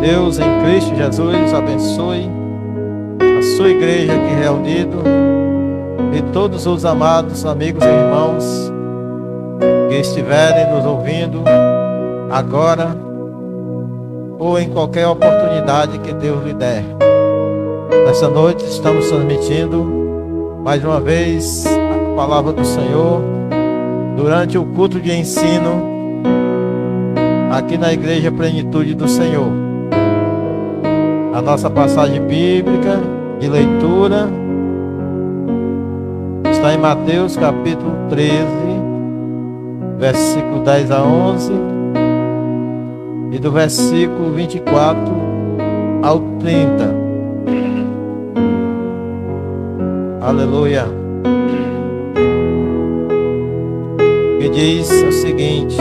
Deus em Cristo Jesus abençoe a sua igreja aqui reunido e todos os amados amigos e irmãos que estiverem nos ouvindo agora ou em qualquer oportunidade que Deus lhe der. Nessa noite estamos transmitindo mais uma vez a palavra do Senhor durante o culto de ensino aqui na Igreja Plenitude do Senhor. A nossa passagem bíblica de leitura está em Mateus capítulo 13, versículo 10 a 11 e do versículo 24 ao 30. Aleluia. Que diz o seguinte: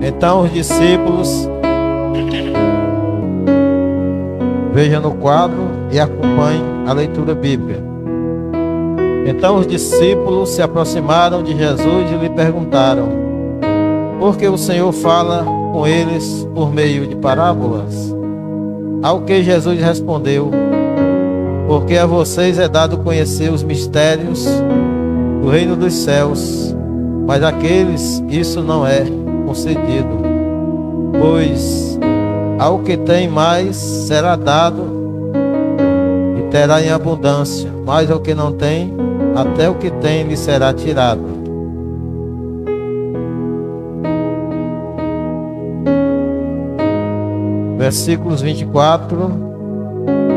então os discípulos, veja no quadro e acompanhe a leitura bíblica. Então os discípulos se aproximaram de Jesus e lhe perguntaram: por que o Senhor fala com eles por meio de parábolas? Ao que Jesus respondeu: porque a vocês é dado conhecer os mistérios do reino dos céus, mas àqueles isso não é concedido. Pois ao que tem mais será dado e terá em abundância, mas ao que não tem, até o que tem lhe será tirado. Versículos 24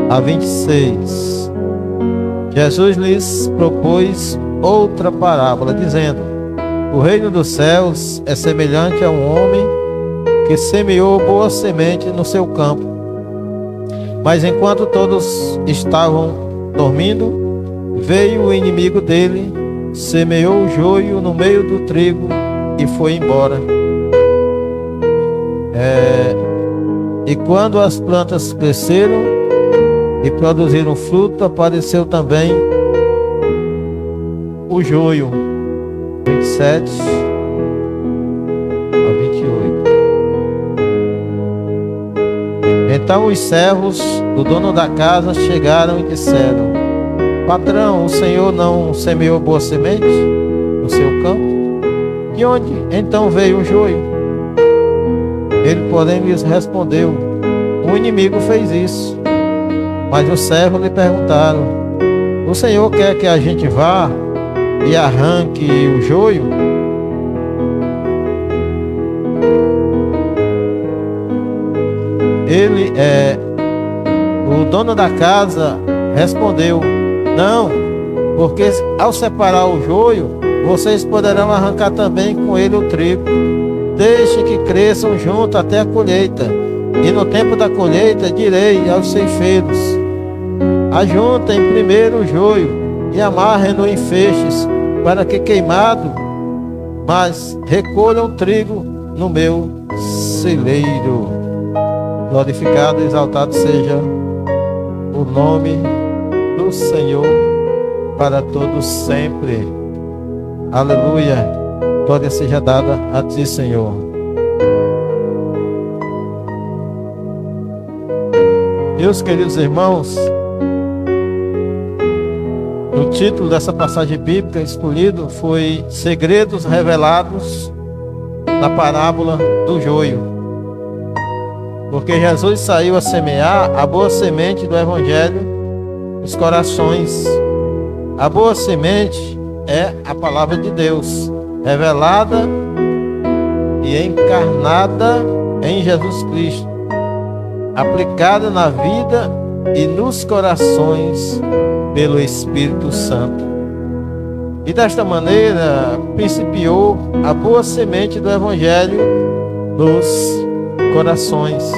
a 26. Jesus lhes propôs outra parábola, dizendo: o reino dos céus é semelhante a um homem que semeou boa semente no seu campo. Mas enquanto todos estavam dormindo, veio o inimigo dele, semeou o joio no meio do trigo e foi embora. E quando as plantas cresceram e produziram fruto, apareceu também o joio. 27 a 28. Então os servos do dono da casa chegaram e disseram: patrão, o senhor não semeou boa semente no seu campo? De onde então veio o joio? Ele, porém, lhes respondeu: o inimigo fez isso. Mas os servos lhe perguntaram: o senhor quer que a gente vá e arranque o joio? O dono da casa respondeu: não, porque ao separar o joio, vocês poderão arrancar também com ele o trigo. Deixe que cresçam junto até a colheita, e no tempo da colheita direi aos ceifeiros: ajuntem primeiro o joio e amarrem-no em feixes, para que queimado, mas recolham trigo no meu celeiro. Glorificado e exaltado seja o nome do Senhor para todos sempre. Aleluia. Glória seja dada a ti, Senhor. Meus queridos irmãos, o título dessa passagem bíblica escolhido foi Segredos Revelados na Parábola do Joio. Porque Jesus saiu a semear a boa semente do Evangelho nos corações. A boa semente é a palavra de Deus, revelada e encarnada em Jesus Cristo, aplicada na vida e nos corações pelo Espírito Santo. E desta maneira principiou a boa semente do Evangelho nos corações.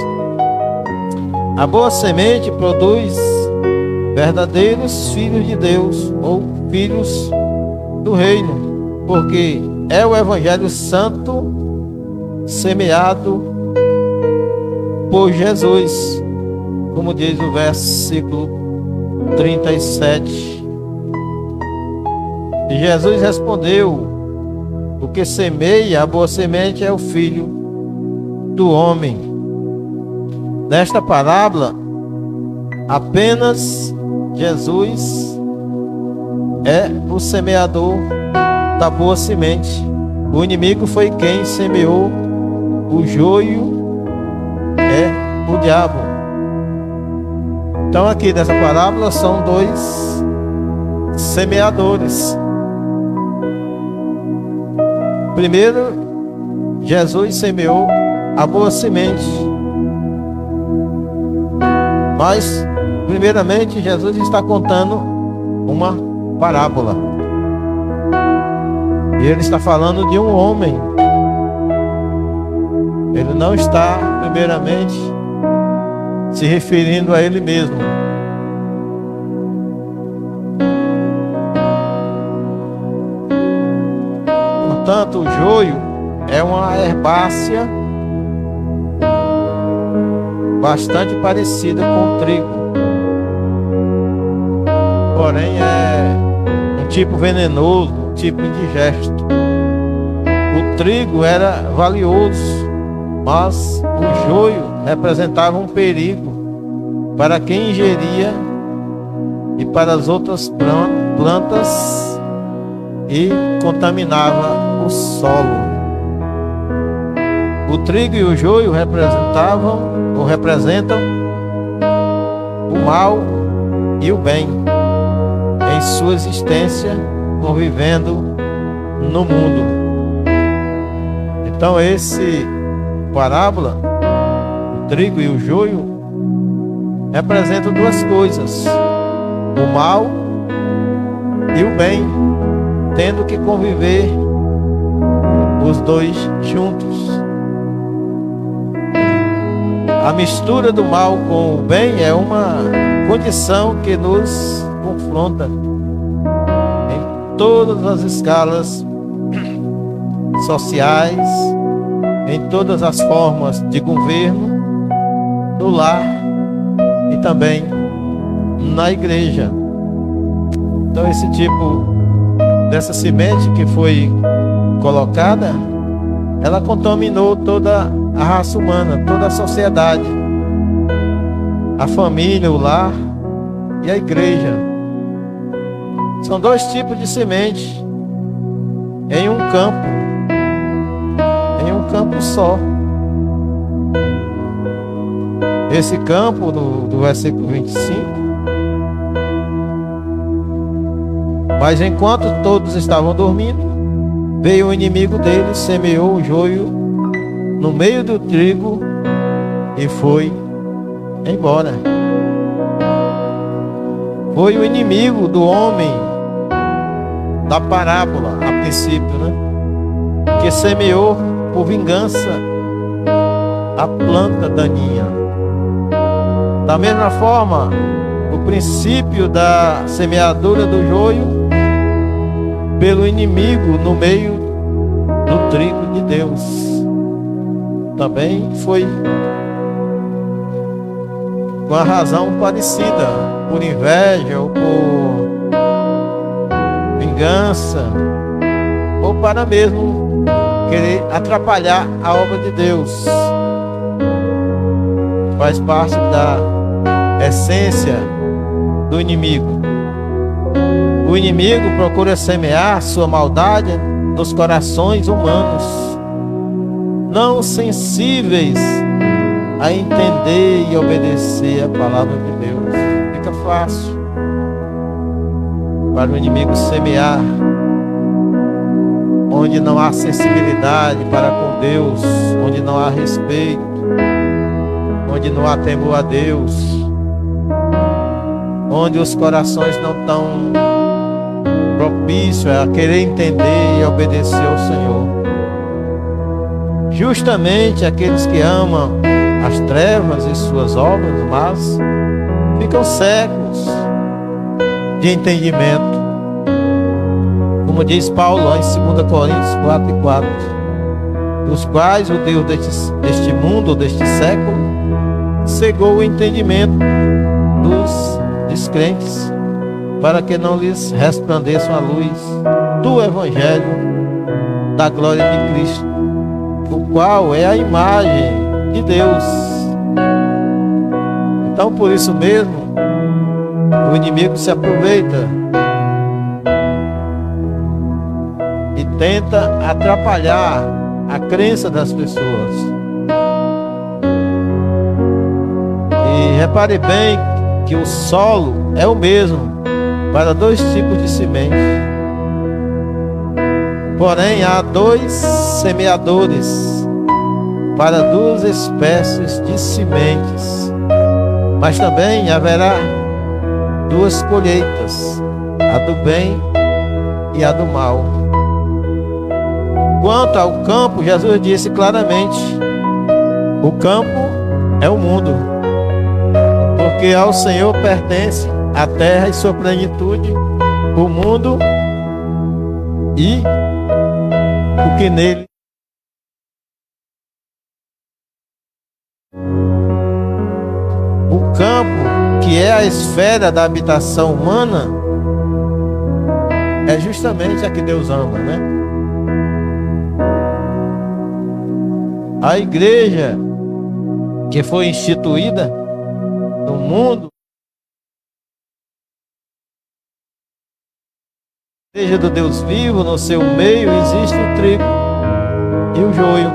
A boa semente produz verdadeiros filhos de Deus, ou filhos do reino, porque é o Evangelho Santo semeado por Jesus, como diz o versículo 37. E Jesus respondeu: o que semeia a boa semente é o Filho do homem. Nesta parábola, apenas Jesus é o semeador da boa semente. O inimigo foi quem semeou o joio, é o diabo. Então aqui nessa parábola são dois semeadores. Primeiro, Jesus semeou a boa semente. Mas, primeiramente, Jesus está contando uma parábola. E ele está falando de um homem. Ele não está, primeiramente, se referindo a ele mesmo. Portanto, o joio é uma herbácea bastante parecida com o trigo. Porém, é um tipo venenoso, um tipo indigesto. O trigo era valioso, mas o joio representava um perigo para quem ingeria e para as outras plantas e contaminava o solo. O trigo e o joio representam o mal e o bem em sua existência, convivendo no mundo. Então esse parábola, o trigo e o joio, representam duas coisas: o mal e o bem, tendo que conviver os dois juntos. A mistura do mal com o bem é uma condição que nos confronta em todas as escalas sociais, em todas as formas de governo, no lar e também na igreja. Então esse tipo dessa semente que foi colocada, ela contaminou toda a raça humana, toda a sociedade, a família, o lar e a igreja. São dois tipos de semente em um campo só. Esse campo do versículo 25: mas enquanto todos estavam dormindo, veio o inimigo deles, semeou o joio no meio do trigo e foi embora. Foi o inimigo do homem da parábola, a princípio, que semeou por vingança a planta daninha. Da mesma forma, o princípio da semeadura do joio pelo inimigo no meio do trigo de Deus também foi com a razão parecida, por inveja ou por vingança, ou para mesmo querer atrapalhar a obra de Deus. Faz parte da essência do inimigo. O inimigo procura semear sua maldade nos corações humanos, não sensíveis a entender e obedecer a palavra de Deus. Fica fácil para o inimigo semear onde não há sensibilidade para com Deus, onde não há respeito, onde não há temor a Deus, onde os corações não estão propícios a querer entender e obedecer ao Senhor. Justamente aqueles que amam as trevas e suas obras, mas ficam cegos de entendimento. Como diz Paulo lá em 2 Coríntios 4:4, os quais o Deus deste mundo, deste século, cegou o entendimento dos descrentes, para que não lhes resplandeça a luz do Evangelho da glória de Cristo, o qual é a imagem de Deus. Então, por isso mesmo, o inimigo se aproveita e tenta atrapalhar a crença das pessoas. E repare bem que o solo é o mesmo para dois tipos de sementes. Porém, há dois semeadores para duas espécies de sementes. Mas também haverá duas colheitas, a do bem e a do mal. Quanto ao campo, Jesus disse claramente: o campo é o mundo, porque ao Senhor pertence a terra e sua plenitude, o mundo e o que nele. O campo, que é a esfera da habitação humana, é justamente a que Deus ama, né? A igreja que foi instituída no mundo, a igreja do Deus vivo, no seu meio existe o trigo e o joio.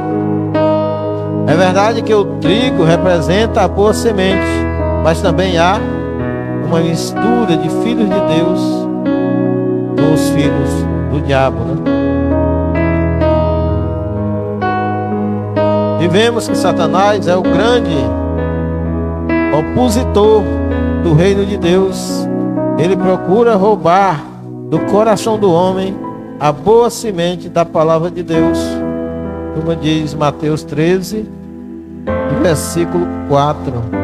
É verdade que o trigo representa a boa semente, mas também há uma mistura de filhos de Deus com os filhos do diabo, né? E vemos que Satanás é o grande opositor do reino de Deus. Ele procura roubar do coração do homem a boa semente da palavra de Deus, como diz Mateus 13, versículo 4.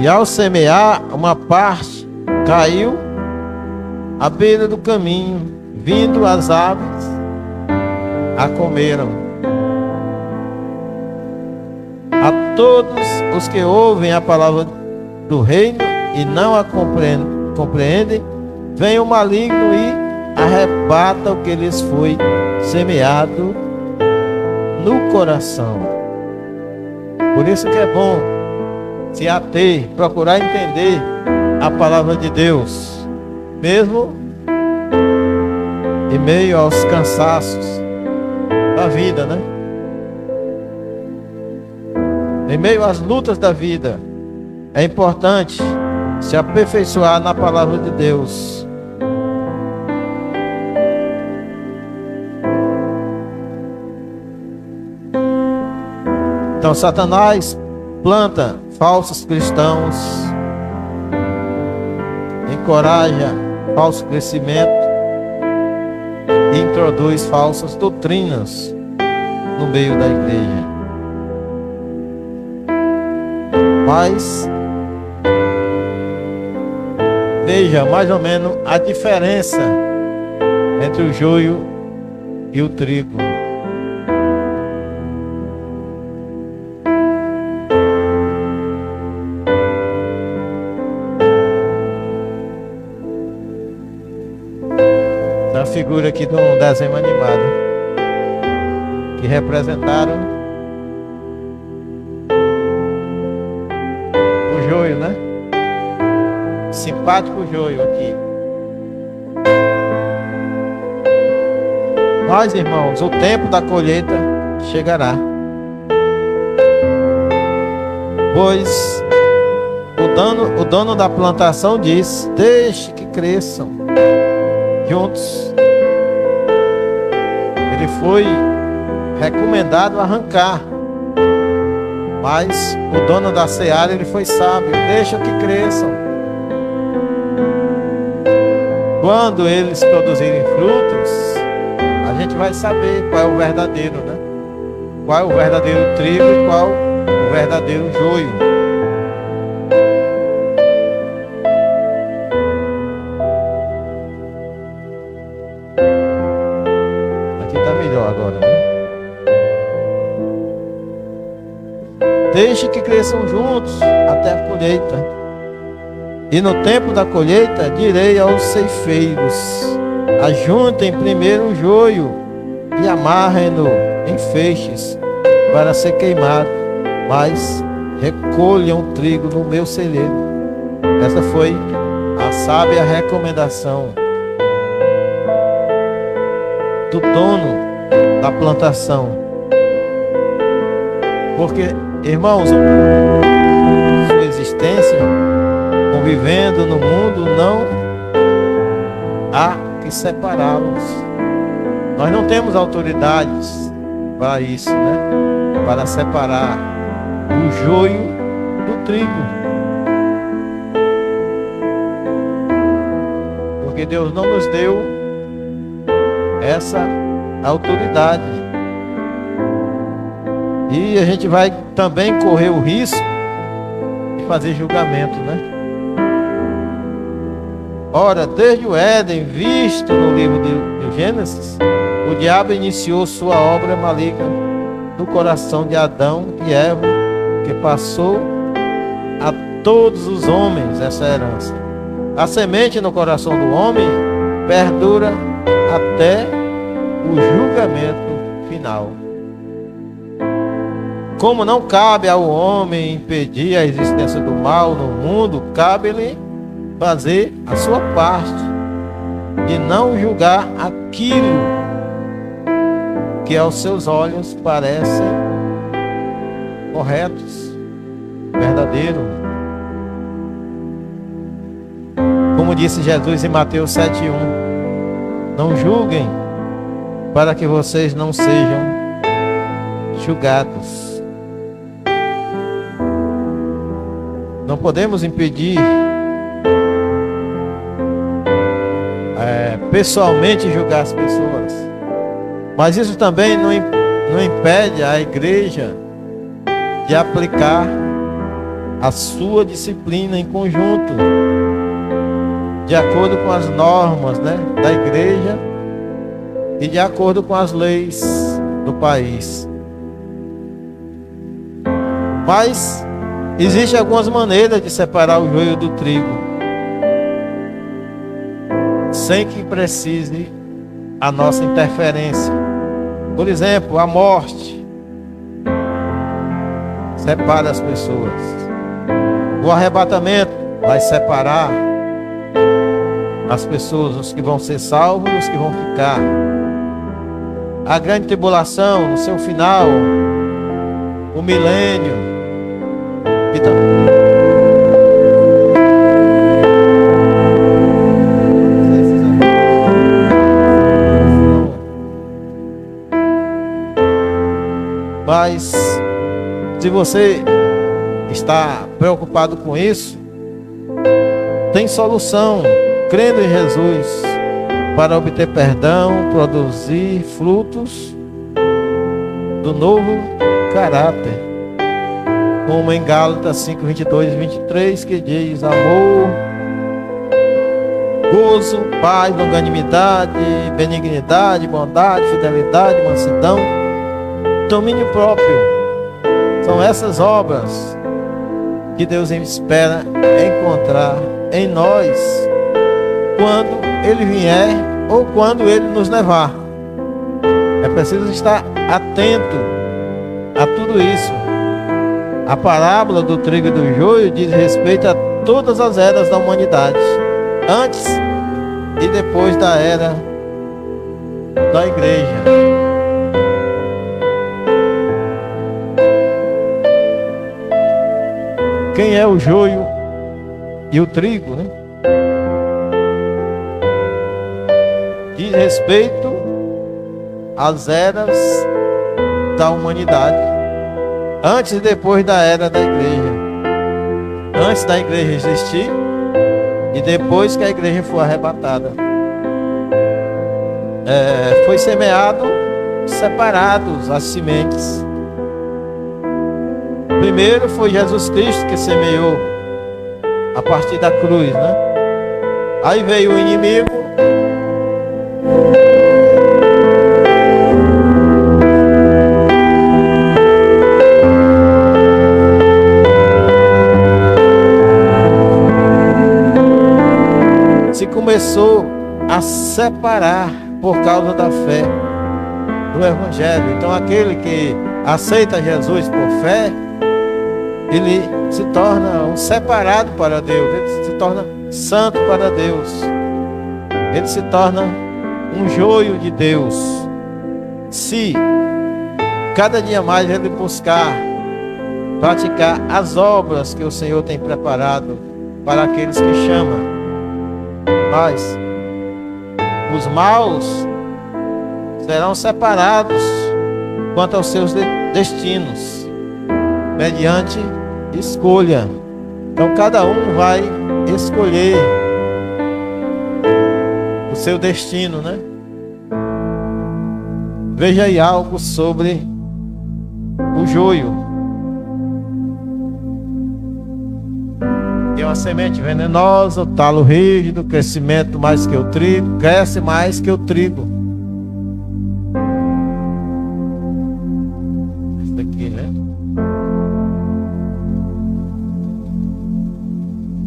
E ao semear, uma parte caiu à beira do caminho, vindo as aves, a comeram. A todos os que ouvem a palavra do reino e não a compreendem, vem o maligno e arrebata o que lhes foi semeado no coração. Por isso que é bom se ater, procurar entender a palavra de Deus, mesmo em meio aos cansaços da vida, né? Em meio às lutas da vida, é importante se aperfeiçoar na palavra de Deus. Então, Satanás planta falsos cristãos, encoraja falso crescimento e introduz falsas doutrinas no meio da igreja. Mas veja mais ou menos a diferença entre o joio e o trigo. A figura aqui de um desenho animado que representaram o joio, né? Simpático joio aqui. Mas, irmãos, o tempo da colheita chegará, pois o dono da plantação diz: deixe que cresçam juntos. Ele foi recomendado arrancar, mas o dono da seara, ele foi sábio: deixa que cresçam. Quando eles produzirem frutos, a gente vai saber qual é o verdadeiro, né? Qual é o verdadeiro trigo e qual o verdadeiro joio. Deixe que cresçam juntos até a colheita. E no tempo da colheita direi aos ceifeiros: ajuntem primeiro o joio e amarrem-no em feixes para ser queimado, mas recolham trigo no meu celeiro. Essa foi a sábia recomendação do dono da plantação. Porque, irmãos, sua existência, convivendo no mundo, não há que separá-los. Nós não temos autoridades para isso, né? Para separar o joio do trigo. Porque Deus não nos deu essa autoridade. E a gente vai também correr o risco de fazer julgamento, né? Ora, desde o Éden, visto no livro de Gênesis, o diabo iniciou sua obra maligna no coração de Adão e Eva, que passou a todos os homens essa herança. A semente no coração do homem perdura até o julgamento final. Como não cabe ao homem impedir a existência do mal no mundo, cabe-lhe fazer a sua parte de não julgar aquilo que aos seus olhos parecem corretos, verdadeiro. Como disse Jesus em Mateus 7:1, não julguem para que vocês não sejam julgados. Não podemos impedir pessoalmente julgar as pessoas, mas isso também não impede a igreja de aplicar a sua disciplina em conjunto, de acordo com as normas, né, da igreja e de acordo com as leis do país. Mas existem algumas maneiras de separar o joio do trigo, sem que precise a nossa interferência. Por exemplo, a morte separa as pessoas. O arrebatamento vai separar as pessoas, os que vão ser salvos e os que vão ficar. A grande tribulação, no seu final, o milênio, e também mas se você está preocupado com isso, tem solução, crendo em Jesus, para obter perdão, produzir frutos do novo caráter. Como em Gálatas 5:22 e 23, que diz: amor, gozo, paz, longanimidade, benignidade, bondade, fidelidade, mansidão, domínio próprio. São essas obras que Deus espera encontrar em nós quando Ele vier ou quando Ele nos levar. É preciso estar atento a tudo isso. A parábola do trigo e do joio diz respeito a todas as eras da humanidade, antes e depois da era da igreja. Quem é o joio e o trigo, né? Diz respeito às eras da humanidade, antes e depois da era da igreja. Antes da igreja existir e depois que a igreja for arrebatada. Foi semeado, separados as sementes. Primeiro foi Jesus Cristo que semeou a partir da cruz, né? Aí veio o inimigo. Se começou a separar por causa da fé. do Evangelho. Então aquele que aceita Jesus por fé, ele se torna um separado para Deus, ele se torna santo para Deus, ele se torna um joio de Deus. Se cada dia mais ele buscar praticar as obras que o Senhor tem preparado para aqueles que chamam. Mas os maus serão separados quanto aos seus destinos, mediante escolha. Então cada um vai escolher o seu destino, né? Veja aí algo sobre o joio. É uma semente venenosa, o talo rígido, crescimento mais que o trigo, cresce mais que o trigo. Isso aqui, né?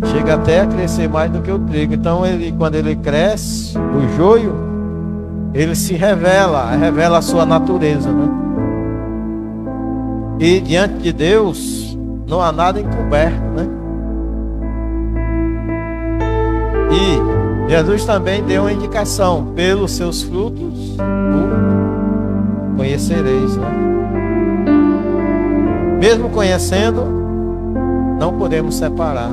Chega até a crescer mais do que o trigo. Então quando ele cresce, o joio, ele se revela a sua natureza, né? E diante de Deus não há nada encoberto, né? E Jesus também deu uma indicação: pelos seus frutos o conhecereis, né? Mesmo conhecendo, não podemos separar.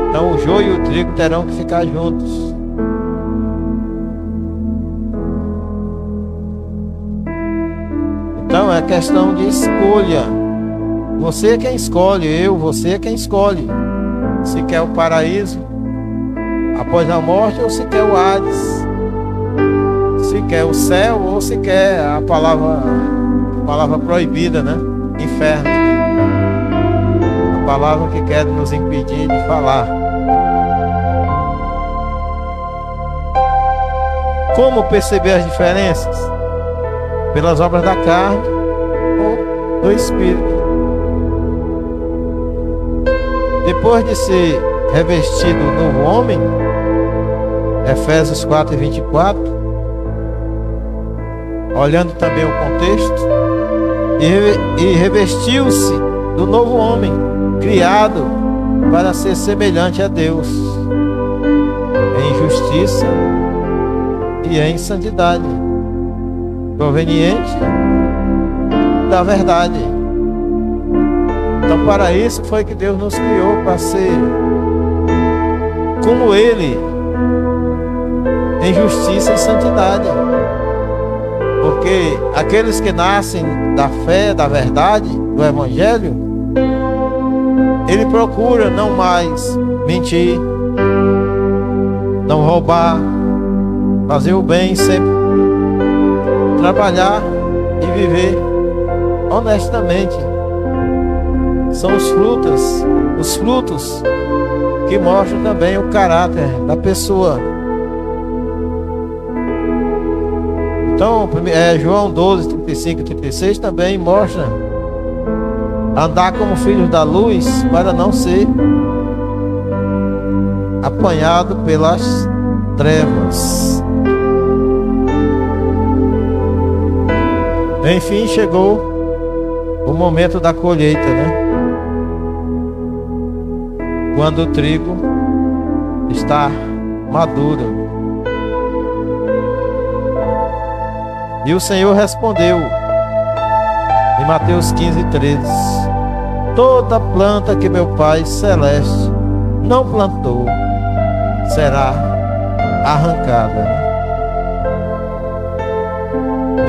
Então o joio e o trigo terão que ficar juntos. Então é questão de escolha. Você é quem escolhe, você é quem escolhe. Se quer o paraíso após a morte ou se quer o Hades. Se quer o céu ou se quer a palavra proibida, né? Inferno. A palavra que quer nos impedir de falar. Como perceber as diferenças? Pelas obras da carne ou do Espírito. Depois de ser revestido o novo homem, Efésios 4:24, olhando também o contexto, e revestiu-se do novo homem, criado para ser semelhante a Deus, em justiça e em santidade, proveniente da verdade. Então para isso foi que Deus nos criou, para ser como Ele, em justiça e santidade. Porque aqueles que nascem da fé, da verdade, do Evangelho, ele procura não mais mentir, não roubar, fazer o bem, sempre trabalhar e viver honestamente. São os frutos que mostram também o caráter da pessoa. Então, João 12, 35 e 36 também mostra andar como filhos da luz para não ser apanhado pelas trevas. Enfim, chegou o momento da colheita, né? Quando o trigo está maduro. E o Senhor respondeu em Mateus 15:13: toda planta que meu Pai Celeste não plantou será arrancada.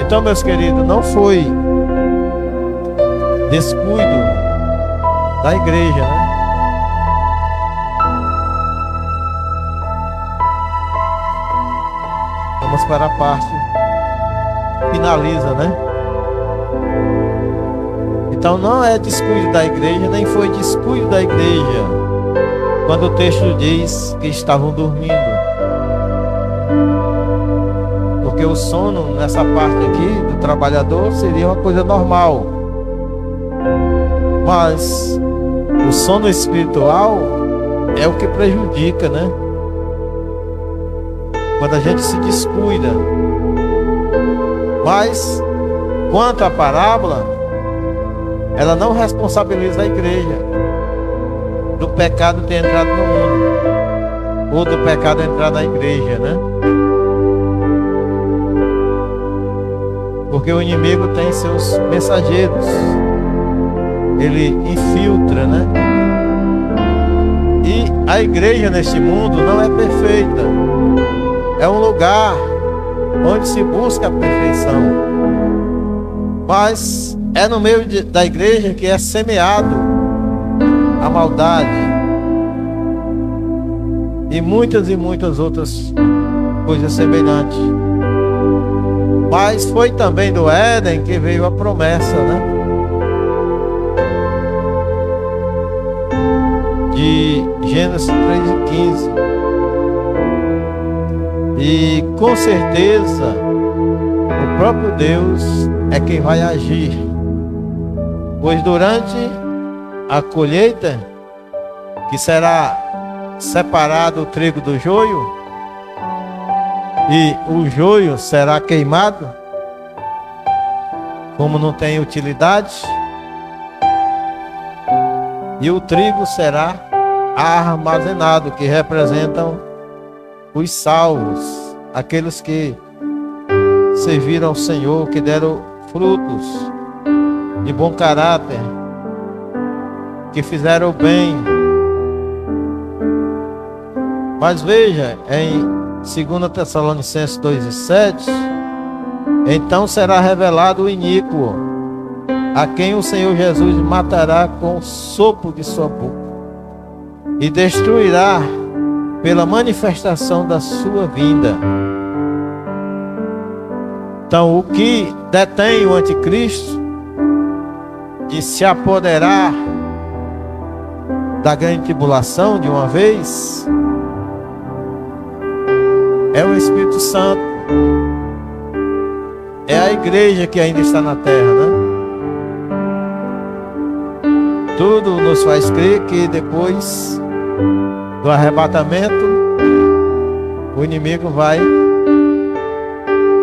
Então, meus queridos, não foi descuido da igreja, né? Vamos para a parte que finaliza, né? Então não é descuido da igreja, nem foi descuido da igreja quando o texto diz que estavam dormindo. Porque o sono nessa parte aqui do trabalhador seria uma coisa normal. Mas o sono espiritual é o que prejudica, né? quando a gente se descuida. Mas, quanto à parábola, ela não responsabiliza a igreja do pecado ter entrado no mundo, ou do pecado entrar na igreja, né? Porque o inimigo tem seus mensageiros, ele infiltra, né? E a igreja neste mundo não é perfeita, é um lugar onde se busca a perfeição, mas é no meio da igreja que é semeado a maldade e muitas outras coisas semelhantes. Mas foi também do Éden que veio a promessa, né? De Gênesis 3:15. E com certeza o próprio Deus é quem vai agir, pois durante a colheita, que será separado o trigo do joio, e o joio será queimado, como não tem utilidade, e o trigo será armazenado, que representam os salvos, aqueles que serviram ao Senhor, que deram frutos de bom caráter, que fizeram o bem. Mas veja, em 2 Tessalonicenses 2:7, então será revelado o iníquo, a quem o Senhor Jesus matará com o sopro de sua boca, e destruirá pela manifestação da sua vinda. Então, o que detém o anticristo de se apoderar da grande tribulação de uma vez é o Espírito Santo, é a igreja que ainda está na terra, né? Tudo nos faz crer que depois do arrebatamento o inimigo vai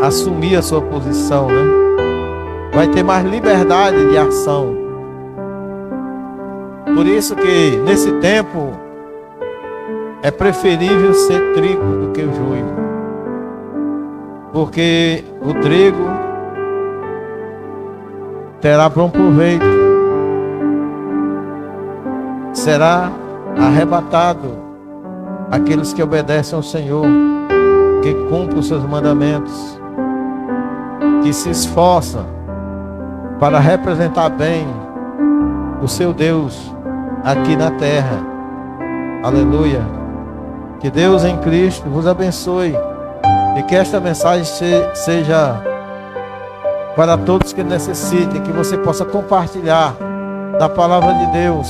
assumir a sua posição, né? Vai ter mais liberdade de ação. Por isso que nesse tempo é preferível ser trigo do que o joio, porque o trigo terá bom proveito, será arrebatado aqueles que obedecem ao Senhor, que cumprem os seus mandamentos, que se esforçam para representar bem o seu Deus aqui na terra. Aleluia. Que Deus em Cristo vos abençoe e que esta mensagem seja para todos que necessitem, que você possa compartilhar da palavra de Deus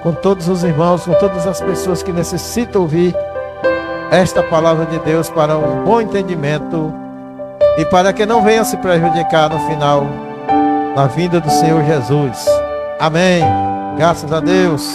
com todos os irmãos, com todas as pessoas que necessitam ouvir esta palavra de Deus para um bom entendimento e para que não venha se prejudicar no final, na vinda do Senhor Jesus. Amém. Graças a Deus.